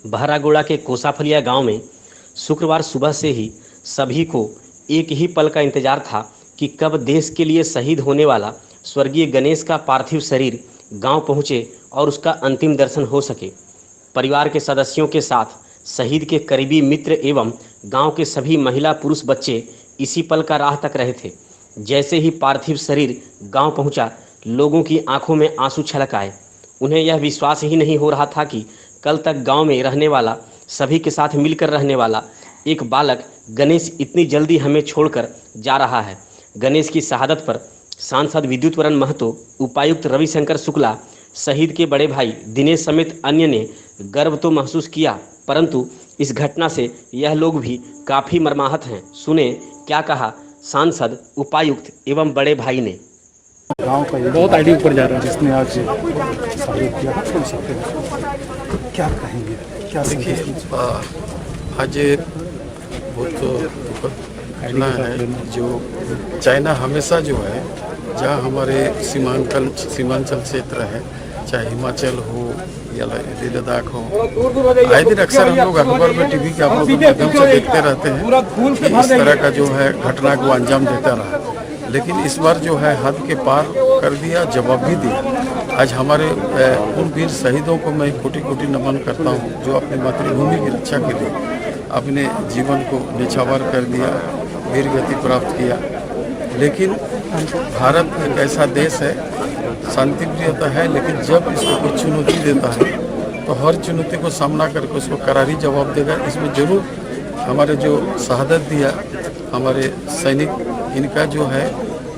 बहरागोड़ा के कोसाफलिया गांव में शुक्रवार सुबह से ही सभी को एक ही पल का इंतजार था कि कब देश के लिए शहीद होने वाला स्वर्गीय गणेश का पार्थिव शरीर गांव पहुंचे और उसका अंतिम दर्शन हो सके। परिवार के सदस्यों के साथ शहीद के करीबी मित्र एवं गांव के सभी महिला पुरुष बच्चे इसी पल का राह तक रहे थे। जैसे ही पार्थिव शरीर गांव पहुंचा, लोगों की आंखों में आंसू छलक आए। उन्हें यह विश्वास ही नहीं हो रहा था कि कल तक गांव में रहने वाला, सभी के साथ मिलकर रहने वाला एक बालक गणेश इतनी जल्दी हमें छोड़कर जा रहा है। गणेश की शहादत पर सांसद विद्युत वरण महतो, उपायुक्त रविशंकर शुक्ला, शहीद के बड़े भाई दिनेश समेत अन्य ने गर्व तो महसूस किया, परंतु इस घटना से यह लोग भी काफ़ी मर्माहत हैं। सुने क्या कहा सांसद, उपायुक्त एवं बड़े भाई ने। गांव का ये बहुत आईडी ऊपर जा रहा है जिसने आज सहयोग किया, छोड़ सकते हैं, क्या कहेंगे, क्या देखिए आज बहुत दुखद घटना है। जो चाइना हमेशा जो है, जहाँ हमारे सीमांचल क्षेत्र है, चाहे हिमाचल हो या लद्दाख हो, आए दिन अक्सर हम लोग अखबार में, टीवी के आप लोग के माध्यम से देखते रहते हैं कि इस तरह का जो है घटना को अंजाम देता रहा। लेकिन इस बार जो है हद के पार कर दिया, जवाब भी दिया। आज हमारे उन वीर शहीदों को मैं कोटि कोटि नमन करता हूँ जो अपनी मातृभूमि की रक्षा के लिए अपने जीवन को निछावर कर दिया, वीर गति प्राप्त किया। लेकिन भारत एक ऐसा देश है, शांति प्रिय तो है, लेकिन जब इसको कोई चुनौती देता है तो हर चुनौती को सामना करके उसको करारी जवाब देगा। इसमें जरूर हमारे जो शहादत दिया हमारे सैनिक, इनका जो है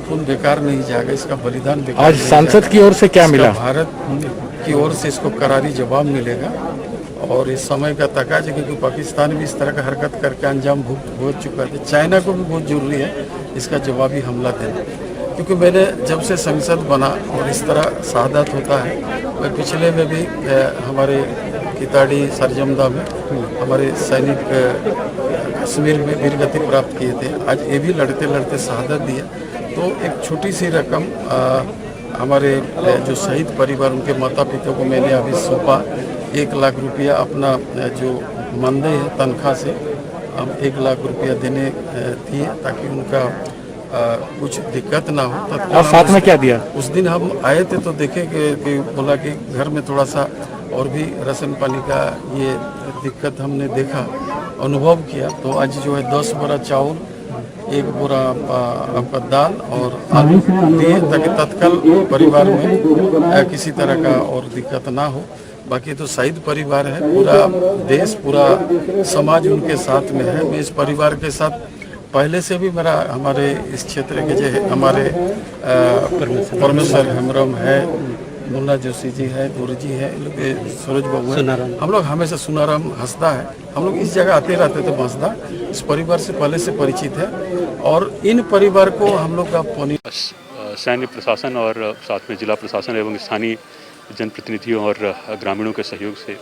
खून बेकार नहीं जाएगा, इसका बलिदान बेकार आज सांसद की ओर से क्या मिला? भारत की ओर से इसको करारी जवाब मिलेगा और इस समय का तकाज है, क्योंकि पाकिस्तान भी इस तरह का हरकत करके अंजाम भुगत चुका है। चाइना को भी बहुत जरूरी है इसका जवाबी हमला देना, क्योंकि मैंने जब से संसद बना और इस तरह शहादत होता है, मैं पिछले में भी हमारे किताड़ी सरजमदा में हमारे सैनिक कश्मीर में वीरगति प्राप्त किए थे। आज ये भी लड़ते लड़ते शहादत दिया, तो एक छोटी सी रकम हमारे जो शहीद परिवार, उनके माता पिता को मैंने अभी सौंपा। 1 लाख रुपया अपना जो मानदेय है तनख्वाह से हम 1 लाख रुपया देने दिए ताकि उनका कुछ दिक्कत ना हो। और साथ में क्या दिया? उस दिन हम आए थे तो देखे कि बोला कि घर में थोड़ा सा और भी राशन पानी का ये दिक्कत हमने देखा, अनुभव किया। तो आज जो है 10 बोरा चावल, 1 बोरा आपका दाल और आलू दिए ताकि तत्काल परिवार में किसी तरह का और दिक्कत ना हो। बाकी तो शहीद परिवार है, पूरा देश, पूरा समाज उनके साथ में है। मैं इस परिवार के साथ पहले से भी मेरा, हमारे इस क्षेत्र के जो हमारे परमेश्वर हेम्ब्रम है, मुन्ना जोशी जी है, गुरुजी है, सूरज बाबू है, हम लोग हमेशा सुनाराम हंसदा है, हम लोग इस जगह आते रहते थे हंसदा। इस परिवार से पहले से परिचित है और इन परिवार को हम लोग का सैन्य प्रशासन और साथ में जिला प्रशासन एवं स्थानीय जनप्रतिनिधियों और ग्रामीणों के सहयोग से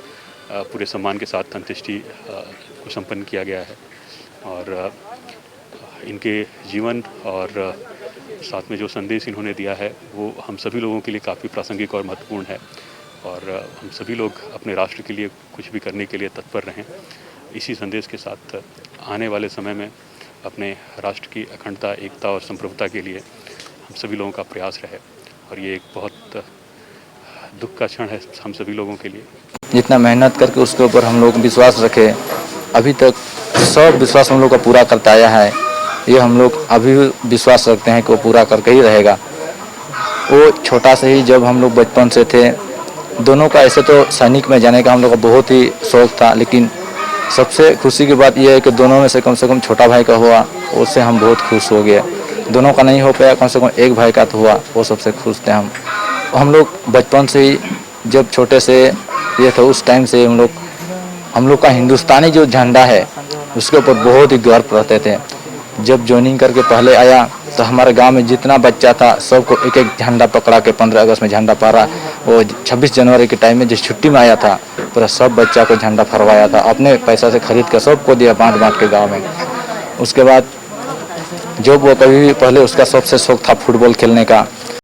पूरे सम्मान के साथ अंत्येष्टि को संपन्न किया गया है। और इनके जीवन और साथ में जो संदेश इन्होंने दिया है वो हम सभी लोगों के लिए काफ़ी प्रासंगिक और महत्वपूर्ण है। और हम सभी लोग अपने राष्ट्र के लिए कुछ भी करने के लिए तत्पर रहें। इसी संदेश के साथ आने वाले समय में अपने राष्ट्र की अखंडता, एकता और संप्रभुता के लिए हम सभी लोगों का प्रयास रहे। और ये एक बहुत दुख का क्षण है हम सभी लोगों के लिए। जितना मेहनत करके उसके ऊपर हम लोग विश्वास रखे, अभी तक सब विश्वास हम लोग का पूरा करता आया है। ये हम लोग अभी भी विश्वास रखते हैं कि वो पूरा करके ही रहेगा। वो छोटा से ही जब हम लोग बचपन से थे, दोनों का ऐसे तो सैनिक में जाने का हम लोग का बहुत ही शौक था, लेकिन सबसे खुशी की बात यह है कि दोनों में से कम छोटा भाई का हुआ, उससे हम बहुत खुश हो गए। दोनों का नहीं हो पाया, कम से कम एक भाई का तो हुआ, वो सबसे खुश थे हम लोग बचपन से ही जब छोटे से ये थे उस टाइम से हम लोग का हिंदुस्तानी जो झंडा है उसके ऊपर बहुत ही गर्व रहते थे। जब ज्वाइनिंग करके पहले आया तो हमारे गांव में जितना बच्चा था सबको एक एक झंडा पकड़ा के 15 अगस्त में झंडा फहरा। वो 26 जनवरी के टाइम में जिस छुट्टी में आया था पूरा सब बच्चा को झंडा फहरवाया था, अपने पैसा से खरीद कर सबको दिया बांट के गाँव में। उसके बाद जो वो कभी भी पहले उसका सबसे शौक था फुटबॉल खेलने का,